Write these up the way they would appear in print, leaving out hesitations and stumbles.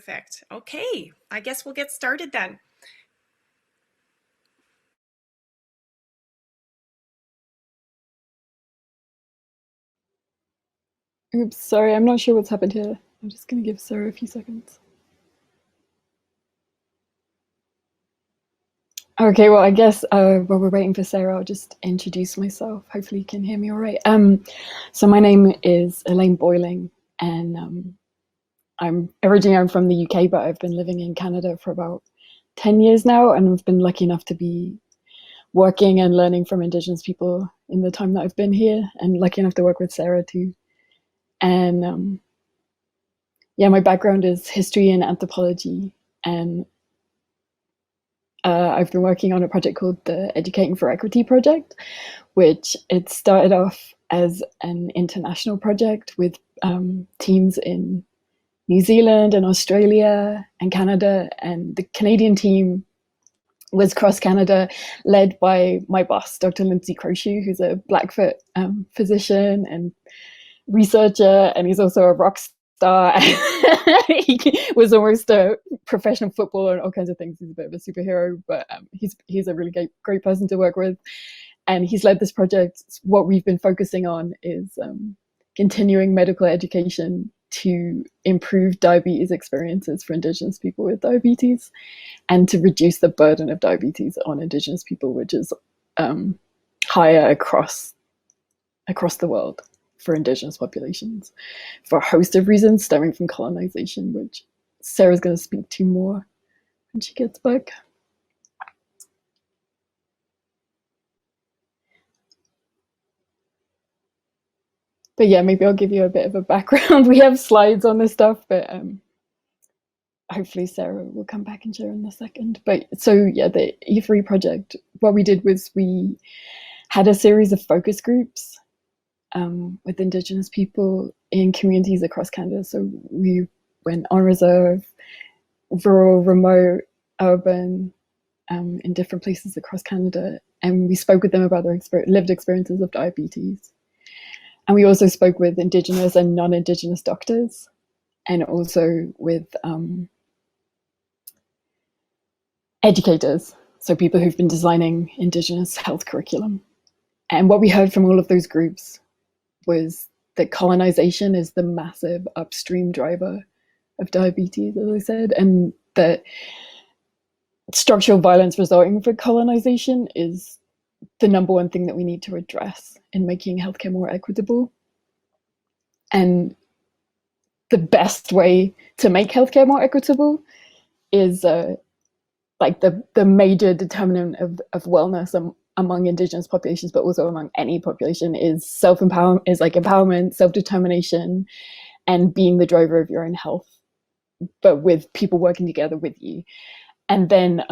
Perfect. Okay, I guess we'll get started then. Oops, sorry, I'm not sure what's happened here. I'm just going to give Sarah a few seconds. Okay, well, I guess while we're waiting for Sarah, I'll just introduce myself. Hopefully, you can hear me all right. So my name is Elaine Boyling, and I'm from the UK, but I've been living in Canada for about 10 years now, and I've been lucky enough to be working and learning from Indigenous people in the time that I've been here, and lucky enough to work with Sarah too. And yeah, my background is history and anthropology, and I've been working on a project called the Educating for Equity project, which it started off as an international project with teams in New Zealand and Australia and Canada, and the Canadian team was cross Canada, led by my boss, Dr. Lindsay Crochue, who's a Blackfoot physician and researcher, and he's also a rock star. He was almost a professional footballer and all kinds of things. He's a bit of a superhero, but he's a really great person to work with. And he's led this project. What we've been focusing on is continuing medical education to improve diabetes experiences for Indigenous people with diabetes and to reduce the burden of diabetes on Indigenous people, which is higher across the world for Indigenous populations for a host of reasons stemming from colonization, which Sarah's going to speak to more when she gets back. But yeah, maybe I'll give you a bit of a background. We have slides on this stuff, but hopefully Sarah will come back and share in a second. But so yeah, the E3 project, what we did was we had a series of focus groups with Indigenous people in communities across Canada. So we went on reserve, rural, remote, urban, in different places across Canada, and we spoke with them about their lived experiences of diabetes. And we also spoke with Indigenous and non-Indigenous doctors, and also with educators, so people who've been designing Indigenous health curriculum. And what we heard from all of those groups was that colonization is the massive upstream driver of diabetes, as I said, and that structural violence resulting from colonization is the number one thing that we need to address in making healthcare more equitable. And the best way to make healthcare more equitable is like the major determinant of wellness among Indigenous populations, but also among any population, is self-empowerment, is like empowerment, self-determination, and being the driver of your own health, but with people working together with you. And then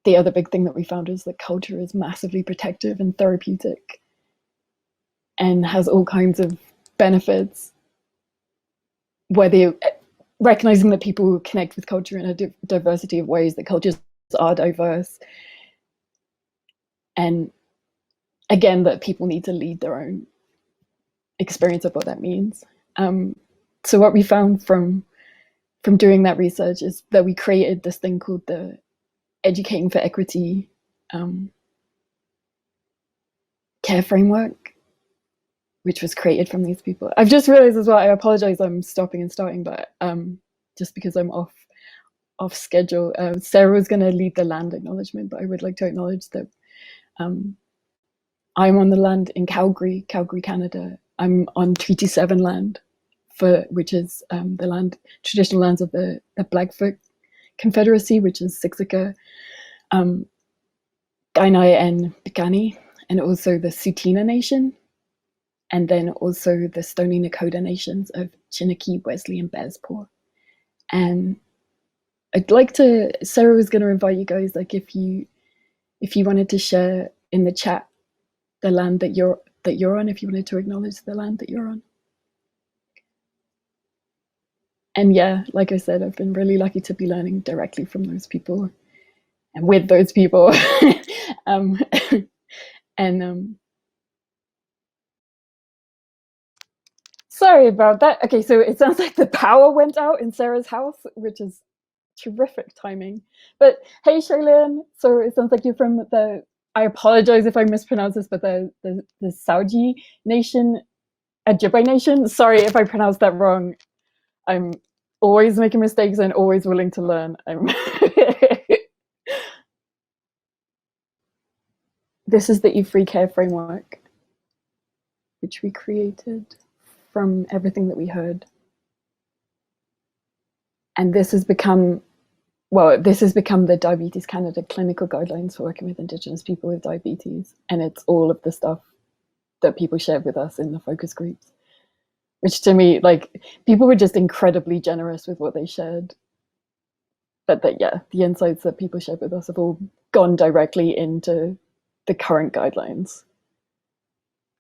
the other big thing that we found is that culture is massively protective and therapeutic and has all kinds of benefits, whether recognizing that people connect with culture in a diversity of ways, that cultures are diverse, and again, that people need to lead their own experience of what that means. So what we found from doing that research is that we created this thing called the Educating for Equity care framework, which was created from these people. I've just realized as well, I apologize, I'm stopping and starting, but just because I'm off schedule. Sarah was going to lead the land acknowledgement, but I would like to acknowledge that I'm on the land in Calgary, Canada. I'm on Treaty 7 land, which is the traditional lands of the Blackfoot Confederacy, which is Siksika, Kainai and Piikani, and also the Tsuut'ina Nation, and then also the Stoney Nakoda nations of Chiniki, Wesley, and Bearsport. And I'd like to, Sarah was going to invite you guys, like if you wanted to share in the chat the land that you're on, if you wanted to acknowledge the land that you're on. And yeah, like I said, I've been really lucky to be learning directly from those people and with those people. And Sorry about that. Okay, so it sounds like the power went out in Sarah's house, which is terrific timing. But hey, Shailene, so it sounds like you're from the, I apologize if I mispronounce this, but the Saudi nation, Ojibwe nation. Sorry if I pronounced that wrong. I'm always making mistakes and always willing to learn. This is the E-Free Care framework, which we created from everything that we heard. And this has become the Diabetes Canada clinical guidelines for working with Indigenous people with diabetes. And it's all of the stuff that people shared with us in the focus groups, which to me, like, people were just incredibly generous with what they shared. But that, yeah, the insights that people shared with us have all gone directly into the current guidelines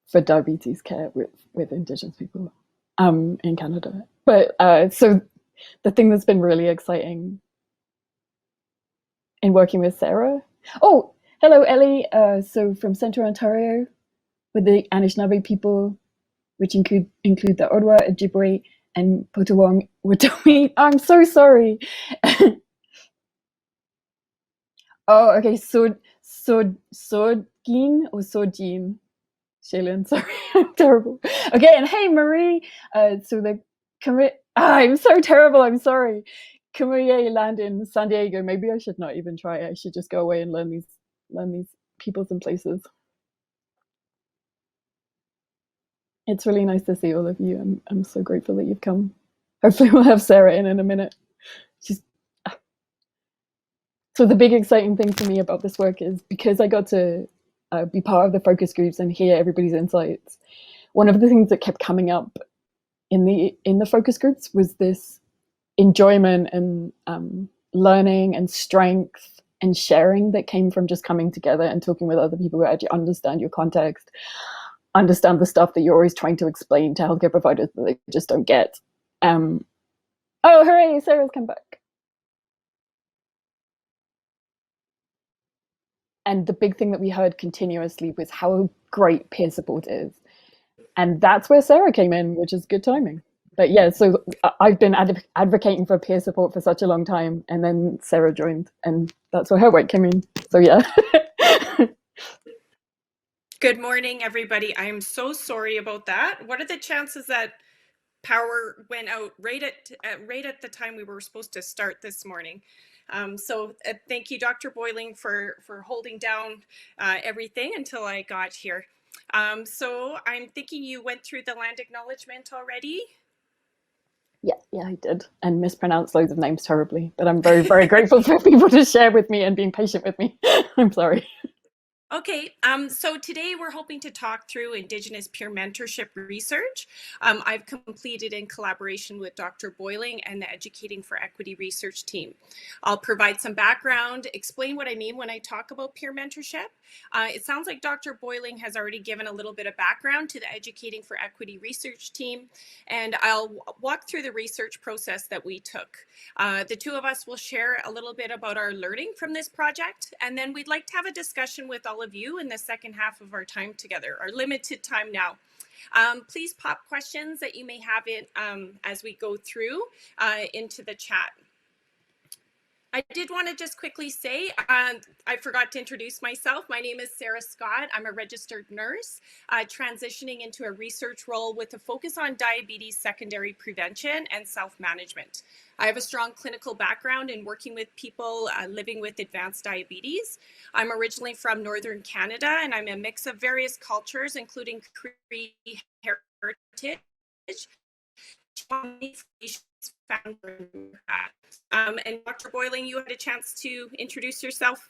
for diabetes care with Indigenous people in Canada. But so the thing that's been really exciting in working with Sarah. Oh, hello, Ellie. So from Central Ontario, with the Anishinaabe people, which include the Ottawa, Ojibwe, and Potawatomi. I'm so sorry. Oh, okay. Sodgin or Sodjin? Shailene, sorry, I'm terrible. Okay, and hey, Marie. So the I'm so terrible. I'm sorry. Kumeyaay land in San Diego. Maybe I should not even try. I should just go away and learn these peoples and places. It's really nice to see all of you. I'm so grateful that you've come. Hopefully, we'll have Sarah in a minute. She's So the big exciting thing for me about this work is because I got to be part of the focus groups and hear everybody's insights. One of the things that kept coming up in the focus groups was this enjoyment and learning and strength and sharing that came from just coming together and talking with other people who actually understand your context, understand the stuff that you're always trying to explain to healthcare providers that they just don't get. Oh, hooray, Sarah's come back. And the big thing that we heard continuously was how great peer support is. And that's where Sarah came in, which is good timing. But yeah, so I've been advocating for peer support for such a long time, and then Sarah joined, and that's where her work came in. So yeah. Good morning, everybody. I'm so sorry about that. What are the chances that power went out right at the time we were supposed to start this morning? So thank you, Dr. Boiling, for holding down everything until I got here. So I'm thinking you went through the land acknowledgement already. Yeah, I did, and mispronounced loads of names terribly. But I'm very, very grateful for people to share with me and being patient with me. I'm sorry. Okay, so today we're hoping to talk through Indigenous peer mentorship research. I've completed in collaboration with Dr. Boiling and the Educating for Equity research team. I'll provide some background, explain what I mean when I talk about peer mentorship. It sounds like Dr. Boiling has already given a little bit of background to the Educating for Equity research team, and I'll walk through the research process that we took. The two of us will share a little bit about our learning from this project, and then we'd like to have a discussion with all of you in the second half of our time together, our limited time now. Please pop questions that you may have as we go through into the chat. I did want to just quickly say, I forgot to introduce myself. My name is Sarah Scott. I'm a registered nurse, transitioning into a research role with a focus on diabetes secondary prevention and self-management. I have a strong clinical background in working with people living with advanced diabetes. I'm originally from Northern Canada, and I'm a mix of various cultures, including Cree heritage, and Dr. Boiling, you had a chance to introduce yourself.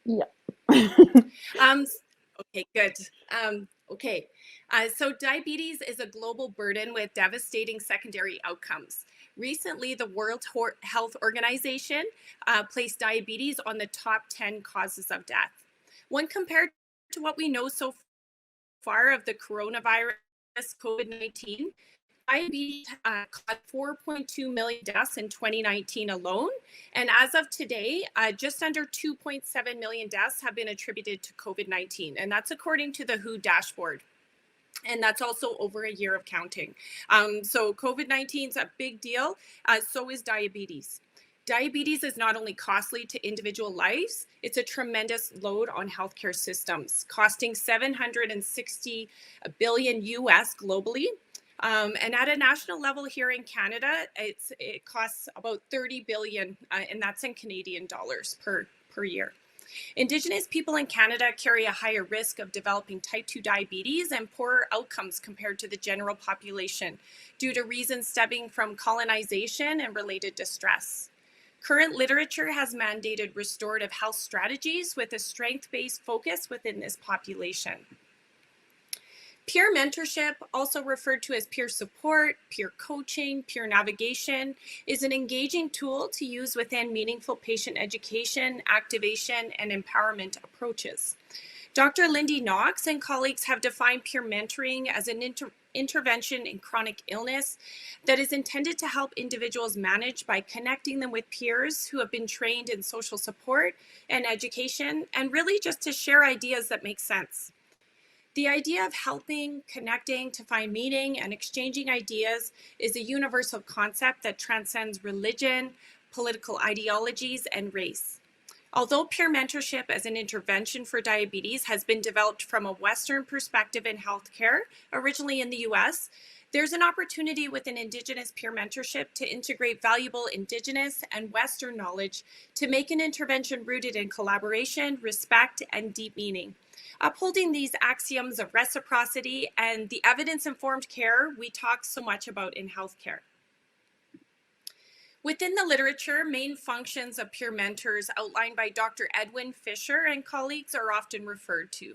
Yeah. Okay, good. So diabetes is a global burden with devastating secondary outcomes. Recently, the World Health Organization placed diabetes on the top 10 causes of death. When compared to what we know so far of the coronavirus, COVID-19, diabetes caused 4.2 million deaths in 2019 alone. And as of today, just under 2.7 million deaths have been attributed to COVID-19. And that's according to the WHO dashboard. And that's also over a year of counting. So COVID-19 is a big deal. So is diabetes. Diabetes is not only costly to individual lives, it's a tremendous load on healthcare systems, costing 760 billion US globally. And at a national level here in Canada, it costs about 30 billion, and that's in Canadian dollars per year. Indigenous people in Canada carry a higher risk of developing type 2 diabetes and poorer outcomes compared to the general population due to reasons stemming from colonization and related distress. Current literature has mandated restorative health strategies with a strength-based focus within this population. Peer mentorship, also referred to as peer support, peer coaching, peer navigation, is an engaging tool to use within meaningful patient education, activation, and empowerment approaches. Dr. Lindy Knox and colleagues have defined peer mentoring as an intervention in chronic illness that is intended to help individuals manage by connecting them with peers who have been trained in social support and education, and really just to share ideas that make sense. The idea of helping, connecting to find meaning and exchanging ideas is a universal concept that transcends religion, political ideologies, and race. Although peer mentorship as an intervention for diabetes has been developed from a Western perspective in healthcare, originally in the US, there's an opportunity within Indigenous peer mentorship to integrate valuable Indigenous and Western knowledge to make an intervention rooted in collaboration, respect, and deep meaning. Upholding these axioms of reciprocity and the evidence-informed care we talk so much about in healthcare. Within the literature, main functions of peer mentors outlined by Dr. Edwin Fisher and colleagues are often referred to.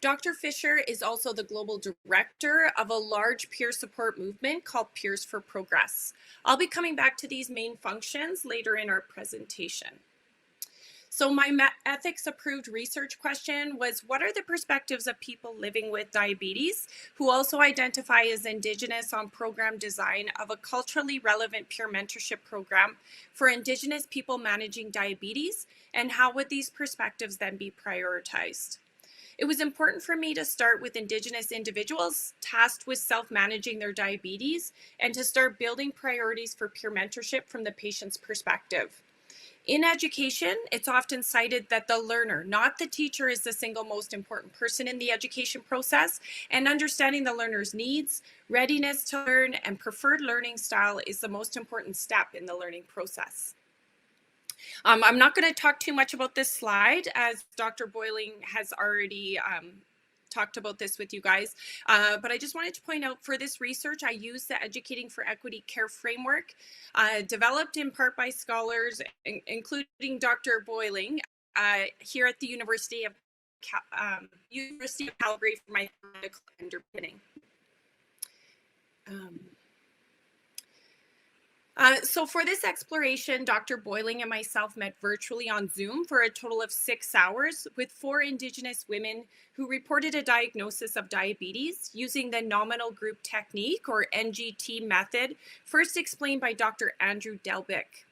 Dr. Fisher is also the global director of a large peer support movement called Peers for Progress. I'll be coming back to these main functions later in our presentation. So my ethics approved research question was, what are the perspectives of people living with diabetes who also identify as Indigenous on program design of a culturally relevant peer mentorship program for Indigenous people managing diabetes, and how would these perspectives then be prioritized? It was important for me to start with Indigenous individuals tasked with self-managing their diabetes and to start building priorities for peer mentorship from the patient's perspective. In education, it's often cited that the learner, not the teacher, is the single most important person in the education process, and understanding the learner's needs, readiness to learn, and preferred learning style is the most important step in the learning process. I'm not going to talk too much about this slide, as Dr. Boyling has already talked about this with you guys, but I just wanted to point out for this research, I used the Educating for Equity Care framework, developed in part by scholars, including Dr. Boyling, here at the University of Calgary for my theoretical underpinning. So for this exploration, Dr. Boyling and myself met virtually on Zoom for a total of 6 hours with 4 Indigenous women who reported a diagnosis of diabetes using the nominal group technique, or NGT method, first explained by Dr. Andrew Delbick.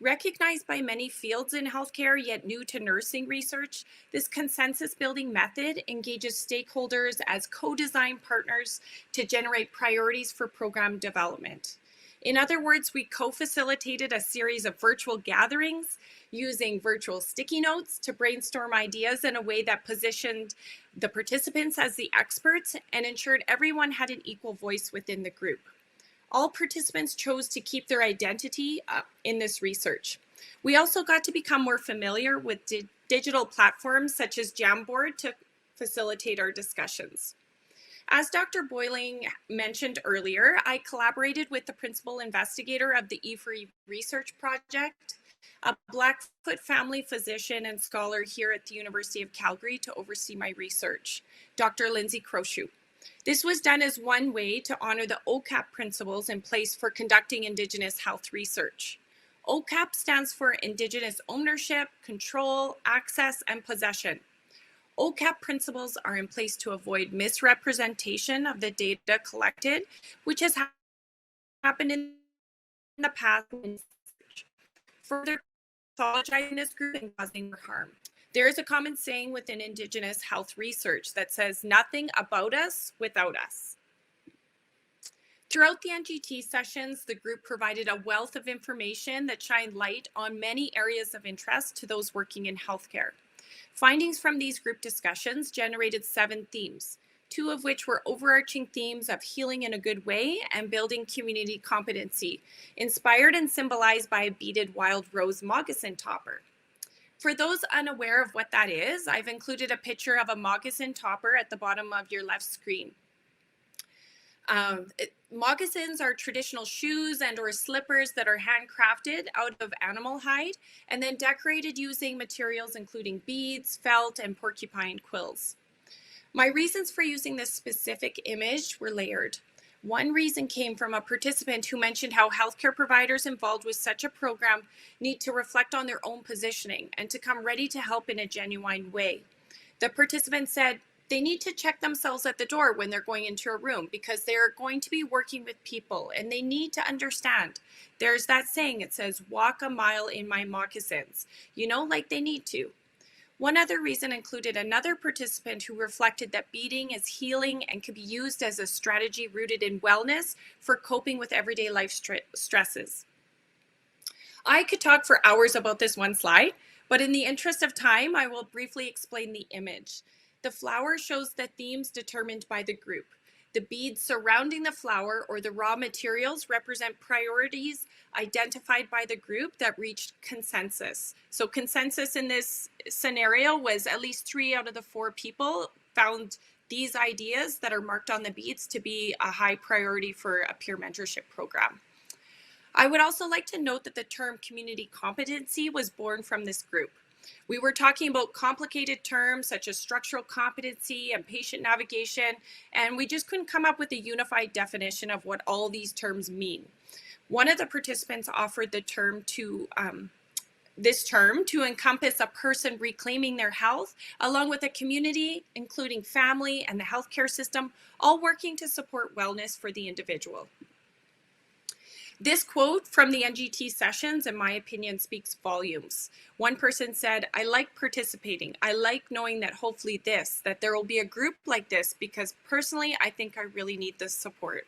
Recognized by many fields in healthcare, yet new to nursing research, this consensus-building method engages stakeholders as co-design partners to generate priorities for program development. In other words, we co-facilitated a series of virtual gatherings using virtual sticky notes to brainstorm ideas in a way that positioned the participants as the experts and ensured everyone had an equal voice within the group. All participants chose to keep their identity in this research. We also got to become more familiar with digital platforms such as Jamboard to facilitate our discussions. As Dr. Boyling mentioned earlier, I collaborated with the principal investigator of the E4E Research Project, a Blackfoot family physician and scholar here at the University of Calgary, to oversee my research, Dr. Lindsay Croshoe. This was done as one way to honor the OCAP principles in place for conducting Indigenous health research. OCAP stands for Indigenous Ownership, Control, Access, and Possession. OCAP principles are in place to avoid misrepresentation of the data collected, which has happened in the past, further pathologizing this group and causing harm. There is a common saying within Indigenous health research that says, nothing about us without us. Throughout the NGT sessions, the group provided a wealth of information that shined light on many areas of interest to those working in healthcare. Findings from these group discussions generated 7 themes, 2 of which were overarching themes of healing in a good way and building community competency, inspired and symbolized by a beaded wild rose moccasin topper. For those unaware of what that is, I've included a picture of a moccasin topper at the bottom of your left screen. Moccasins are traditional shoes and or slippers that are handcrafted out of animal hide and then decorated using materials including beads, felt, and porcupine quills. My reasons for using this specific image were layered. One reason came from a participant who mentioned how healthcare providers involved with such a program need to reflect on their own positioning and to come ready to help in a genuine way. The participant said they need to check themselves at the door when they're going into a room because they're going to be working with people and they need to understand. There's that saying, it says, walk a mile in my moccasins, like they need to. One other reason included another participant who reflected that beading is healing and can be used as a strategy rooted in wellness for coping with everyday life stresses. I could talk for hours about this one slide, but in the interest of time, I will briefly explain the image. The flower shows the themes determined by the group. The beads surrounding the flower or the raw materials represent priorities identified by the group that reached consensus. So consensus in this scenario was at least 3 out of the 4 people found these ideas that are marked on the beads to be a high priority for a peer mentorship program. I would also like to note that the term community competency was born from this group. We were talking about complicated terms such as structural competency and patient navigation, and we just couldn't come up with a unified definition of what all these terms mean. One of the participants offered the term this term to encompass a person reclaiming their health, along with a community, including family and the healthcare system, all working to support wellness for the individual. This quote from the NGT sessions, in my opinion, speaks volumes. One person said, I like participating. I like knowing that hopefully that there will be a group like this because personally, I think I really need this support.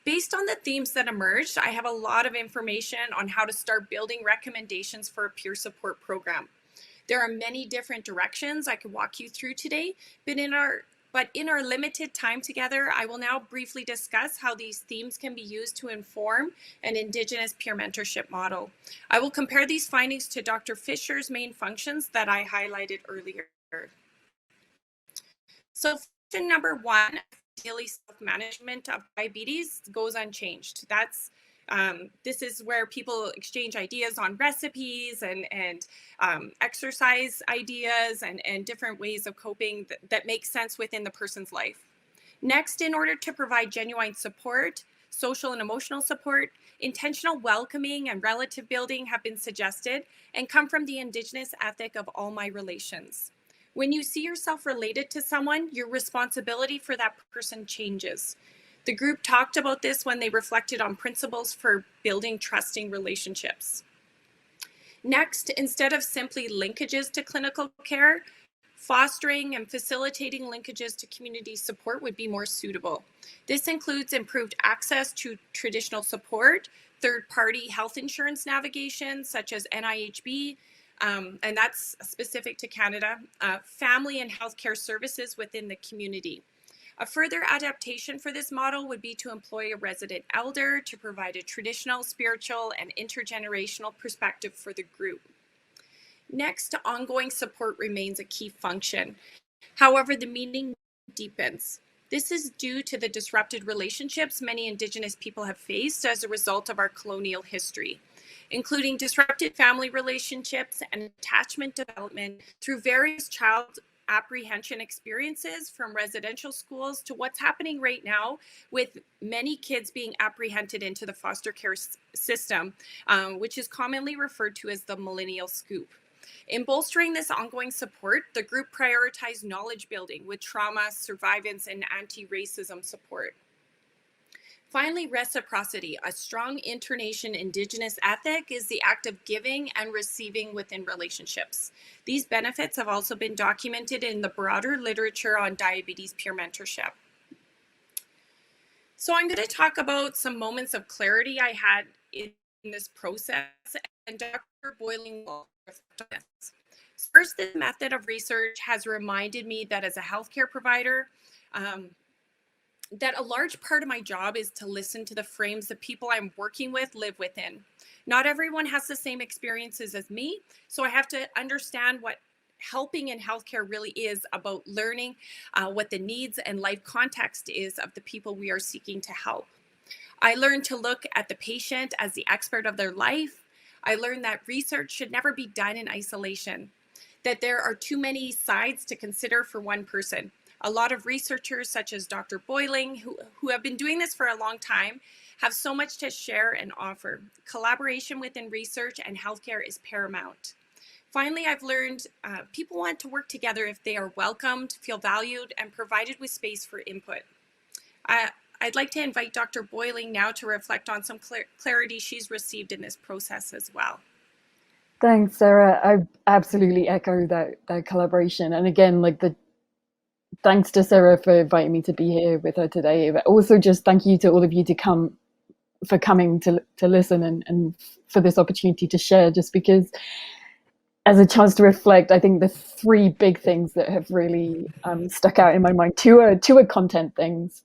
Based on the themes that emerged, I have a lot of information on how to start building recommendations for a peer support program. There are many different directions I could walk you through today, but in our limited time together, I will now briefly discuss how these themes can be used to inform an Indigenous peer mentorship model. I will compare these findings to Dr. Fisher's main functions that I highlighted earlier. So function number 1, daily self-management of diabetes goes unchanged. This is where people exchange ideas on recipes and exercise ideas and different ways of coping that make sense within the person's life. Next, in order to provide genuine support, social and emotional support, intentional welcoming and relative building have been suggested and come from the Indigenous ethic of all my relations. When you see yourself related to someone, your responsibility for that person changes. The group talked about this when they reflected on principles for building trusting relationships. Next, instead of simply linkages to clinical care, fostering and facilitating linkages to community support would be more suitable. This includes improved access to traditional support, third-party health insurance navigation, such as NIHB, and that's specific to Canada, family and healthcare services within the community. A further adaptation for this model would be to employ a resident elder to provide a traditional, spiritual, and intergenerational perspective for the group. Next, ongoing support remains a key function. However, the meaning deepens. This is due to the disrupted relationships many Indigenous people have faced as a result of our colonial history, including disrupted family relationships and attachment development through various child apprehension experiences, from residential schools to what's happening right now with many kids being apprehended into the foster care system, which is commonly referred to as the millennial scoop. In bolstering this ongoing support, the group prioritized knowledge building with trauma, survivance, and anti-racism support. Finally, reciprocity. A strong internation Indigenous ethic is the act of giving and receiving within relationships. These benefits have also been documented in the broader literature on diabetes peer mentorship. So I'm going to talk about some moments of clarity I had in this process, and Dr. Boyling will reflect on this. First, this method of research has reminded me that as a healthcare provider, that a large part of my job is to listen to the frames the people I'm working with live within. Not everyone has the same experiences as me, so I have to understand what helping in healthcare really is about, learning what the needs and life context is of the people we are seeking to help. I learned to look at the patient as the expert of their life. I learned that research should never be done in isolation, that there are too many sides to consider for one person. A lot of researchers, such as Dr. Boyling, who have been doing this for a long time, have so much to share and offer. Collaboration within research and healthcare is paramount. Finally, I've learned people want to work together if they are welcomed, feel valued, and provided with space for input. I'd like to invite Dr. Boyling now to reflect on some clarity she's received in this process as well. Thanks, Sarah. I absolutely echo that collaboration. And again, like thanks to Sarah for inviting me to be here with her today. But also just thank you to all of you for coming to listen and for this opportunity to share, just because as a chance to reflect, I think the three big things that have really stuck out in my mind, two are content things.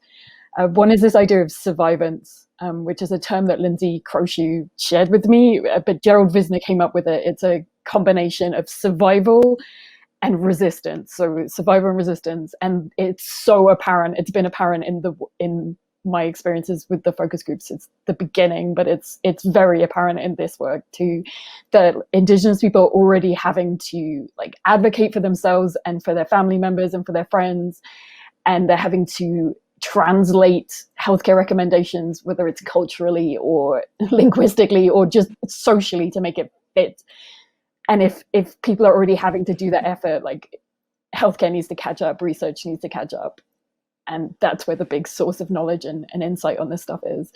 One is this idea of survivance, which is a term that Lindsay Crochew shared with me, but Gerald Visner came up with it. It's a combination of survival and resistance. So survival and resistance, and it's so apparent. It's been apparent in my experiences with the focus groups since the beginning, but it's very apparent in this work too, that Indigenous people are already having to like advocate for themselves and for their family members and for their friends, and they're having to translate healthcare recommendations, whether it's culturally or linguistically or just socially, to make it fit. And if people are already having to do that effort, like healthcare needs to catch up, research needs to catch up. And that's where the big source of knowledge and insight on this stuff is.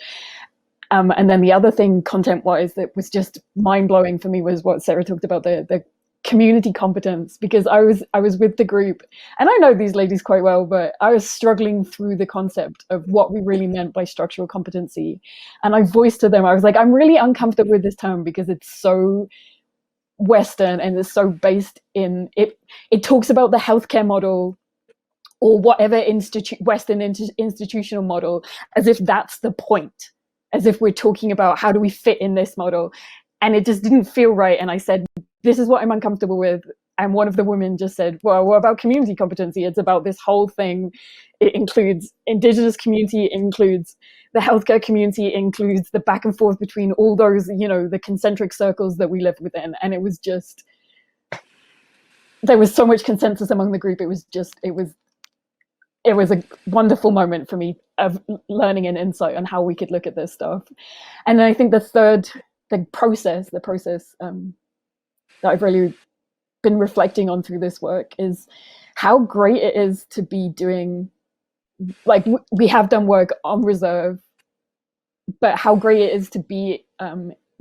And then the other thing, content-wise, that was just mind-blowing for me was what Sarah talked about, the community competence, because I was with the group, and I know these ladies quite well, but I was struggling through the concept of what we really meant by structural competency. And I voiced to them, I was like, I'm really uncomfortable with this term because it's so Western and it's so based in it. It talks about the healthcare model or whatever Western institutional model as if that's the point, as if we're talking about how do we fit in this model. And it just didn't feel right. And I said, this is what I'm uncomfortable with. And one of the women just said, well, what about community competency? It's about this whole thing. It includes Indigenous community, it includes the healthcare community, it includes the back and forth between all those, the concentric circles that we live within. And it was just, there was so much consensus among the group. It was a wonderful moment for me of learning and insight on how we could look at this stuff. And then I think the process that I've really been reflecting on through this work is how great it is to be doing, like we have done work on reserve, but how great it is to be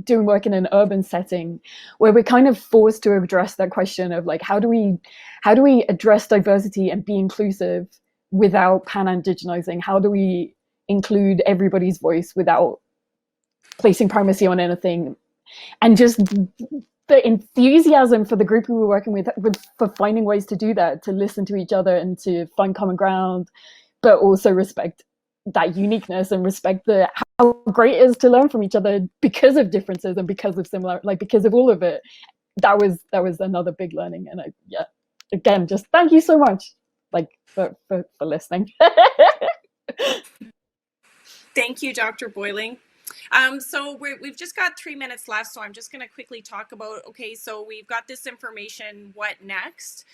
doing work in an urban setting where we're kind of forced to address that question of like, how do we address diversity and be inclusive without pan-indigenizing? How do we include everybody's voice without placing primacy on anything? And just the enthusiasm for the group we were working with for finding ways to do that, to listen to each other and to find common ground, but also respect that uniqueness and respect how great it is to learn from each other because of differences and because of because of all of it. That was another big learning. And again, just thank you so much, for listening. Thank you, Dr. Boyling. So we've just got 3 minutes left, so I'm just going to quickly talk about, okay, so we've got this information, what next?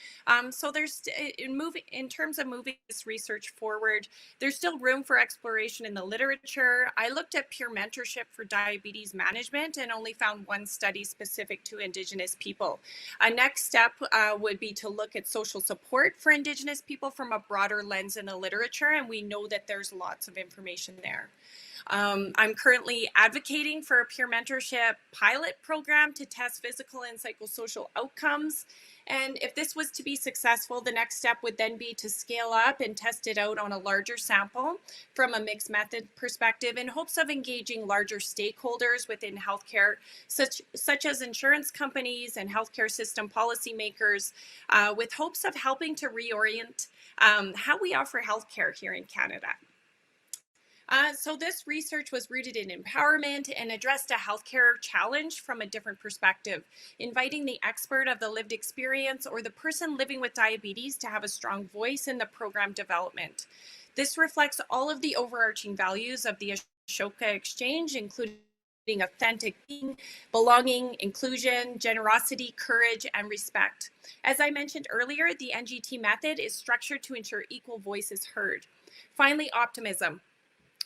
So there's, in terms of moving this research forward, there's still room for exploration in the literature. I looked at peer mentorship for diabetes management and only found one study specific to Indigenous people. A next step would be to look at social support for Indigenous people from a broader lens in the literature, and we know that there's lots of information there. I'm currently advocating for a peer mentorship pilot program to test physical and psychosocial outcomes. And if this was to be successful, the next step would then be to scale up and test it out on a larger sample from a mixed method perspective in hopes of engaging larger stakeholders within healthcare, such as insurance companies and healthcare system policymakers, with hopes of helping to reorient how we offer healthcare here in Canada. So this research was rooted in empowerment and addressed a healthcare challenge from a different perspective, inviting the expert of the lived experience or the person living with diabetes to have a strong voice in the program development. This reflects all of the overarching values of the Ashoka Exchange, including authentic being, belonging, inclusion, generosity, courage, and respect. As I mentioned earlier, the NGT method is structured to ensure equal voice is heard. Finally, optimism.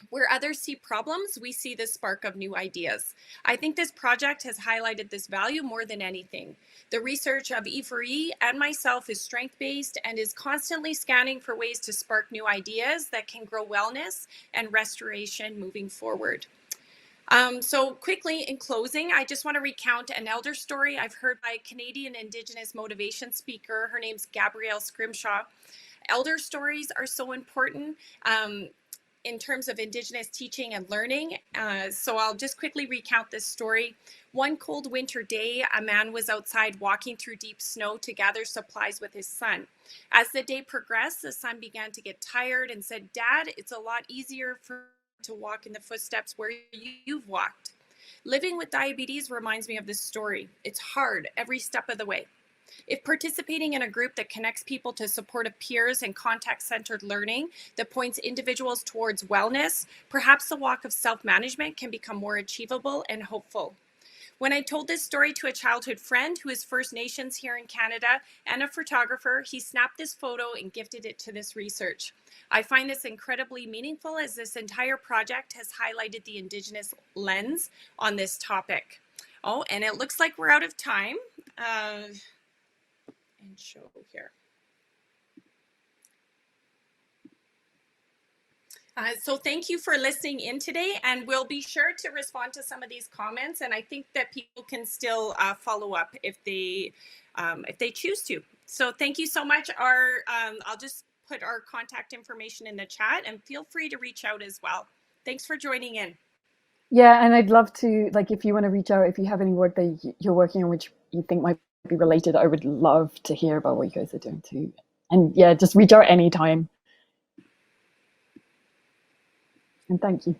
Where others see problems, we see the spark of new ideas. I think this project has highlighted this value more than anything. The research of E4E and myself is strength-based and is constantly scanning for ways to spark new ideas that can grow wellness and restoration moving forward. So quickly, in closing, I just want to recount an elder story I've heard by a Canadian Indigenous motivation speaker. Her name's Gabrielle Scrimshaw. Elder stories are so important. In terms of Indigenous teaching and learning. So I'll just quickly recount this story. One cold winter day, a man was outside walking through deep snow to gather supplies with his son. As the day progressed, the son began to get tired and said, "Dad, it's a lot easier for to walk in the footsteps where you've walked." Living with diabetes reminds me of this story. It's hard every step of the way. If participating in a group that connects people to supportive peers and context-centered learning that points individuals towards wellness, perhaps the walk of self-management can become more achievable and hopeful. When I told this story to a childhood friend who is First Nations here in Canada and a photographer, he snapped this photo and gifted it to this research. I find this incredibly meaningful as this entire project has highlighted the Indigenous lens on this topic. Oh, and it looks like we're out of time. And show here. So thank you for listening in today, and we'll be sure to respond to some of these comments, and I think that people can still follow up if they choose to. So thank you so much. I'll just put our contact information in the chat, and feel free to reach out as well. Thanks for joining in. Yeah, and I'd love to, like, if you want to reach out, if you have any work that you're working on which you think might be related, I would love to hear about what you guys are doing too. And yeah, just reach out anytime. And thank you.